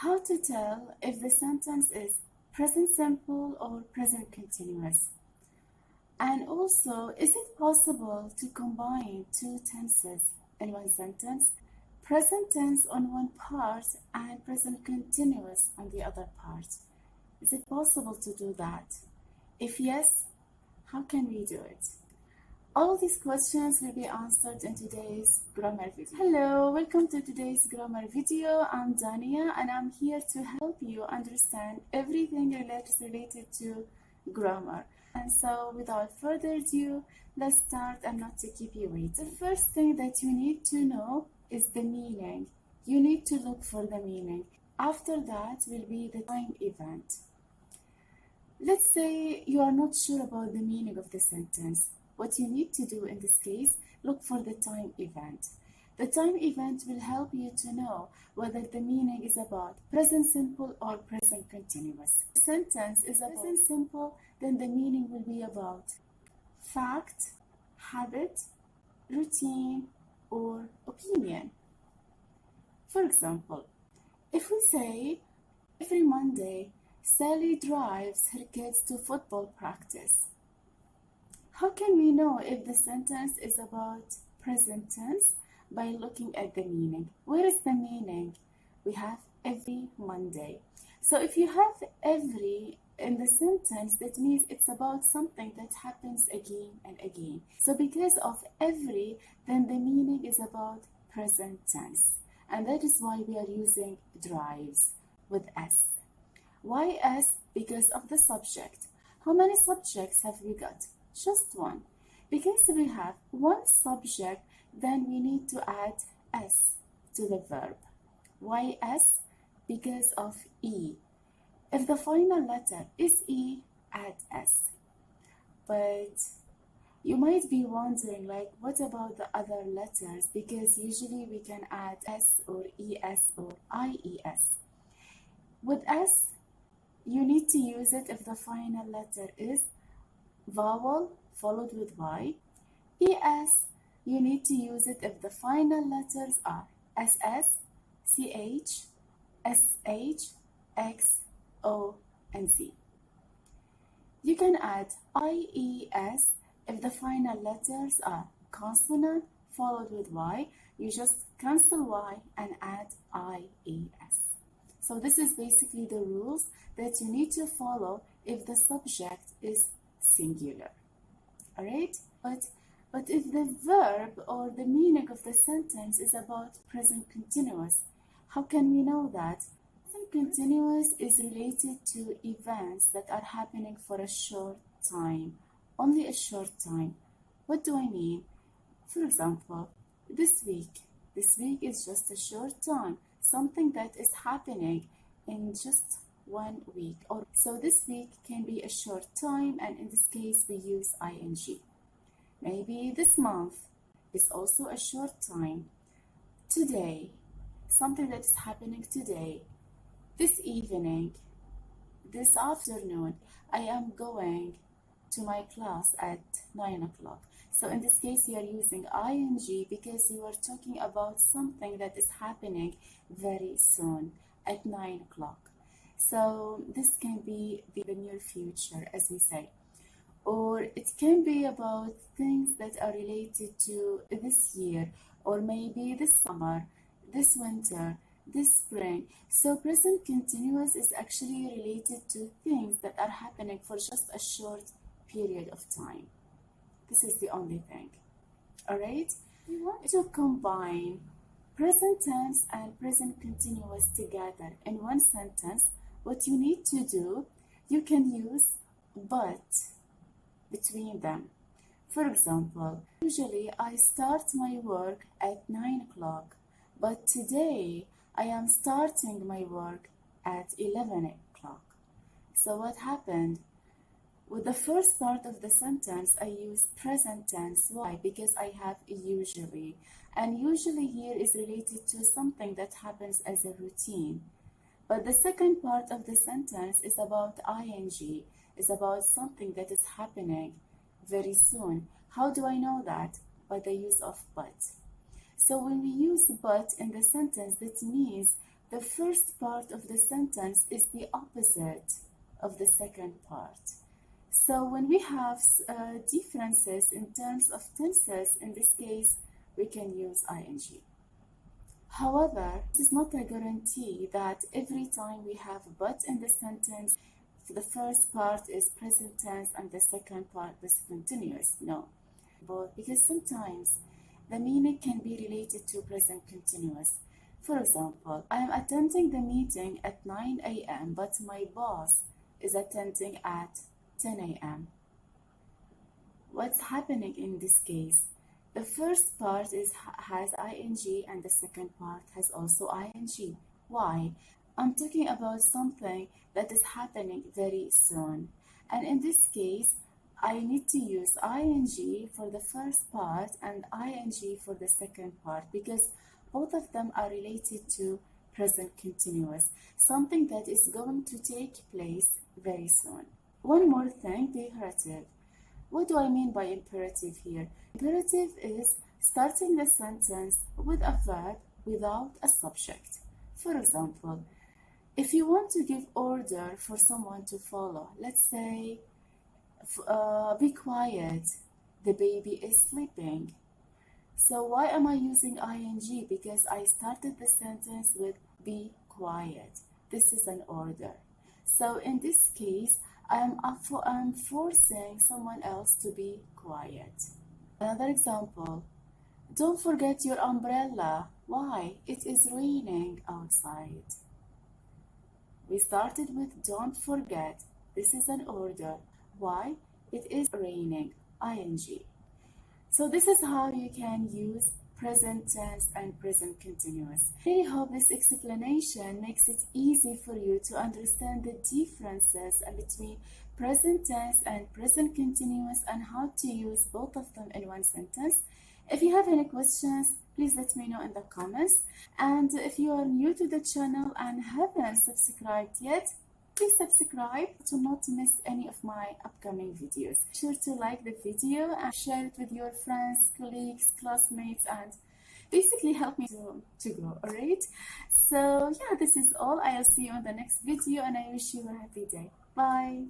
How to tell if the sentence is present simple or present continuous? And also, is it possible to combine two tenses in one sentence? Present tense on one part and present continuous on the other part. Is it possible to do that? If yes, how can we do it? All these questions will be answered in today's grammar video. Hello, welcome to today's grammar video. I'm Dania and I'm here to help you understand everything related to grammar. And so without further ado, let's start and not to keep you waiting. The first thing that you need to know is the meaning. You need to look for the meaning. After that will be the time event. Let's say you are not sure about the meaning of the sentence. What you need to do in this case, look for the time event. The time event will help you to know whether the meaning is about present simple or present continuous. If the sentence is about present simple, then the meaning will be about fact, habit, routine, or opinion. For example, if we say, every Monday, Sally drives her kids to football practice. How can we know if the sentence is about present tense? By looking at the meaning. Where is the meaning? We have every Monday. So if you have every in the sentence, that means it's about something that happens again and again. So because of every, then the meaning is about present tense. And that is why we are using drives with S. Why S? Because of the subject. How many subjects have we got? Just one. Because we have one subject, then we need to add S to the verb. Why S? Because of E. If the final letter is E, add S. But you might be wondering, like, what about the other letters? Because usually we can add S or ES or IES. With S, you need to use it if the final letter is vowel followed with Y. ES, you need to use it if the final letters are SS, CH, SH, X, O, and Z. You can add IES if the final letters are consonant followed with Y. You just cancel Y and add IES. So this is basically the rules that you need to follow if the subject is singular. Alright? But if the verb or the meaning of the sentence is about present continuous, how can we know that? Present continuous is related to events that are happening for a short time, only a short time. What do I mean? For example, this week is just a short time, something that is happening in just 1 week. So this week can be a short time, and in this case we use ing. Maybe this month is also a short time. Today, something that is happening today. This evening, this afternoon, I am going to my class at 9 o'clock. So in this case, you are using ing because you are talking about something that is happening very soon at 9 o'clock. So this can be the near future, as we say. Or it can be about things that are related to this year, or maybe this summer, this winter, this spring. So present continuous is actually related to things that are happening for just a short period of time. This is the only thing. Alright? We want to combine present tense and present continuous together in one sentence. What you need to do, you can use but between them. For example, usually I start my work at 9 o'clock, but today I am starting my work at 11 o'clock. So what happened? With the first part of the sentence, I use present tense. Why? Because I have usually. And usually here is related to something that happens as a routine. But the second part of the sentence is about ing, is about something that is happening very soon. How do I know that? By the use of but. So when we use but in the sentence, that means the first part of the sentence is the opposite of the second part. So when we have differences in terms of tenses, in this case, we can use ing. However, this is not a guarantee that every time we have but in the sentence, the first part is present tense and the second part is continuous. No, because sometimes the meaning can be related to present continuous. For example, I am attending the meeting at 9 a.m., but my boss is attending at 10 a.m. What's happening in this case? The first part has ing and the second part has also ing. Why? I'm talking about something that is happening very soon. And in this case, I need to use ing for the first part and ing for the second part because both of them are related to present continuous, something that is going to take place very soon. One more thing, the imperative. What do I mean by imperative here? Imperative is starting the sentence with a verb without a subject. For example, if you want to give order for someone to follow, let's say, be quiet, the baby is sleeping. So why am I using ing? Because I started the sentence with be quiet. This is an order. So in this case, I'm forcing someone else to be quiet. Another example, don't forget your umbrella. Why? It is raining outside. We started with don't forget. This is an order. Why? It is raining. ing. So this is how you can use present tense and present continuous. I really hope this explanation makes it easy for you to understand the differences between present tense and present continuous and how to use both of them in one sentence. If you have any questions, please let me know in the comments. And if you are new to the channel and haven't subscribed yet, please subscribe to not miss any of my upcoming videos. Be sure to like the video and share it with your friends, colleagues, classmates, and basically help me to grow, alright? So yeah, this is all. I'll see you on the next video and I wish you a happy day. Bye!